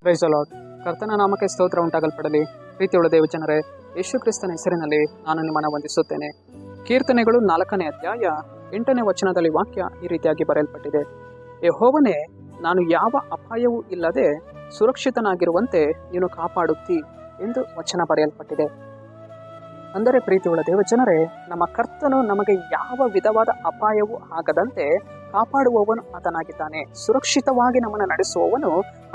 Praise the lord. ಕರ್ತನ ನಾಮಕ್ಕೆ ಸ್ತೋತ್ರ ಉಂಟಾಗಲ್ಪಡಲಿ. ಪ್ರೀತಿಯುಳ್ಳ ದೇವಜನರೇ, ಯೇಸು ಕ್ರಿಸ್ತನ ಹೆಸರಿನಲ್ಲಿ ನಾನು ನಿಮ್ಮನ್ನು ವಂದಿಸುತ್ತೇನೆ. ಕೀರ್ತನೆಗಳು 4ನೇ ಅಧ್ಯಾಯ 8ನೇ ವಚನದಲ್ಲಿ ವಾಕ್ಯ ಈ ರೀತಿಯಾಗಿ ಬರೆಯಲ್ಪಟ್ಟಿದೆ. ಯೆಹೋವನೇ, ನಾನು ಯಾವ ಅಪಾಯವೂ ಇಲ್ಲದೆ ಸುರಕ್ಷಿತನಾಗಿರುವಂತೆ ನೀನು ಕಾಪಾಡುತ್ತಿ ಎಂದು ವಚನ ಬರೆಯಲ್ಪಟ್ಟಿದೆ. ಅಂದರೆ ಪ್ರೀತಿಯುಳ್ಳ ದೇವಜನರೇ, ನಮ್ಮ ಕರ್ತನು ನಮಗೆ ಯಾವ ವಿಧವಾದ ಅಪಾಯವೂ ಆಗದಂತೆ ಕಾಪಾಡುವವನು ಆತನಾಗಿದ್ದಾನೆ. ಸುರಕ್ಷಿತವಾಗಿ ನಮ್ಮನ್ನು ನಡೆಸುವವನು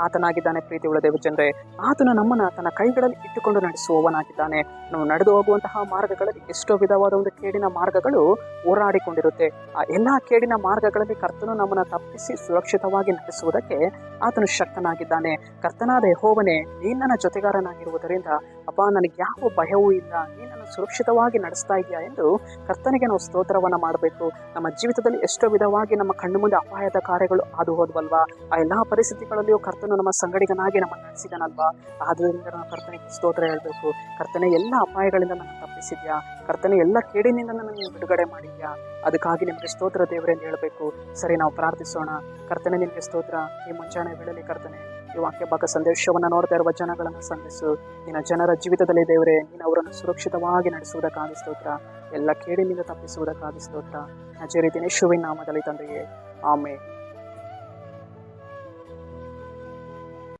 ಆತನಾಗಿದ್ದಾನೆ. ಪ್ರೀತಿಯುಳ್ಳ ದೇವಜನರೇ, ಆತನು ನಮ್ಮನ್ನು ತನ್ನ ಕೈಗಳಲ್ಲಿ ಇಟ್ಟುಕೊಂಡು ನಡೆಸುವವನಾಗಿದ್ದಾನೆ. ನಾವು ನಡೆದು ಹೋಗುವಂತಹ ಮಾರ್ಗಗಳಲ್ಲಿ ಎಷ್ಟೋ ವಿಧವಾದ ಒಂದು ಕೇಡಿನ ಮಾರ್ಗಗಳು ಹೋರಾಡಿಕೊಂಡಿರುತ್ತೆ. ಆ ಎಲ್ಲ ಕೇಡಿನ ಮಾರ್ಗಗಳಲ್ಲಿ ಕರ್ತನು ನಮ್ಮನ್ನು ತಪ್ಪಿಸಿ ಸುರಕ್ಷಿತವಾಗಿ ನಡೆಸುವುದಕ್ಕೆ ಆತನು ಶಕ್ತನಾಗಿದ್ದಾನೆ. ಕರ್ತನಾದ ಯೆಹೋವನೇ, ನೀನು ನನ್ನ ಜೊತೆಗಾರನಾಗಿರುವುದರಿಂದ ಅಪ್ಪ, ನನಗೆ ಯಾವ ಭಯವೂ ಇಲ್ಲ, ನೀನನ್ನು ಸುರಕ್ಷಿತವಾಗಿ ನಡೆಸ್ತಾ ಇದೆಯಾ ಎಂದು ಕರ್ತನಿಗೆ ನಾವು ಸ್ತೋತ್ರವನ್ನು ಮಾಡಬೇಕು. ನಮ್ಮ ಜೀವಿತದಲ್ಲಿ ಎಷ್ಟೋ ವಿಧವಾಗಿ ನಮ್ಮ ಕಣ್ಣು ಮುಂದೆ ಅಪಾಯದ ಕಾರ್ಯಗಳು ಹಾದು ಹೋದ್ವಲ್ವಾ? ಆ ಎಲ್ಲ ಪರಿಸ್ಥಿತಿಗಳಲ್ಲಿಯೂ ಕರ್ತನು ನಮ್ಮ ಸಂಗಡಿಗನಾಗಿ ನಮ್ಮನ್ನು ನಡೆಸಿದನಲ್ವಾ? ಆದ್ದರಿಂದ ನಾವು ಕರ್ತನಿಗೆ ಸ್ತೋತ್ರ ಹೇಳಬೇಕು. ಕರ್ತನೆ, ಎಲ್ಲ ಅಪಾಯಗಳಿಂದ ನನ್ನ ತಪ್ಪಿಸಿದ್ಯಾ? ಕರ್ತನೆ, ಎಲ್ಲ ಕೇಡಿನಿಂದ ನನ್ನ ಬಿಡುಗಡೆ ಮಾಡಿದ್ಯಾ? ಅದಕ್ಕಾಗಿ ನಿಮಗೆ ಸ್ತೋತ್ರ ದೇವರೇ ಎಂದು ಹೇಳಬೇಕು. ಸರಿ, ನಾವು ಪ್ರಾರ್ಥಿಸೋಣ. ಕರ್ತನೆ, ನಿಮಗೆ ಸ್ತೋತ್ರ. ಈ ಮುಂಜಾನೆ ವೇಳೆಯಲ್ಲಿ ಕರ್ತನೆ, ಈ ವಾಕ್ಯ ಭಾಗ ಸಂದೇಶವನ್ನು ನೋಡ್ತಾ ಇರುವ ಜನಗಳನ್ನು ಸಂಧಿಸು. ನಿನ್ನ ಜನರ ಜೀವಿತದಲ್ಲಿ ದೇವರೇ, ನೀನು ಅವರನ್ನು ಸುರಕ್ಷಿತವಾಗಿ ನಡೆಸುವುದಕ್ಕಾಗಿ ಸ್ತೋತ್ರ. ಎಲ್ಲ ಕೇಡಿನಿಂದ ತಪ್ಪಿಸುವುದಕ್ಕಾಗಿ ಸ್ತೋತ್ರ. ನಜರೇತಿನ ಯೇಸುವಿನ ನಾಮದಲ್ಲಿ ತಂದೆಯೇ, ಆಮೆನ್.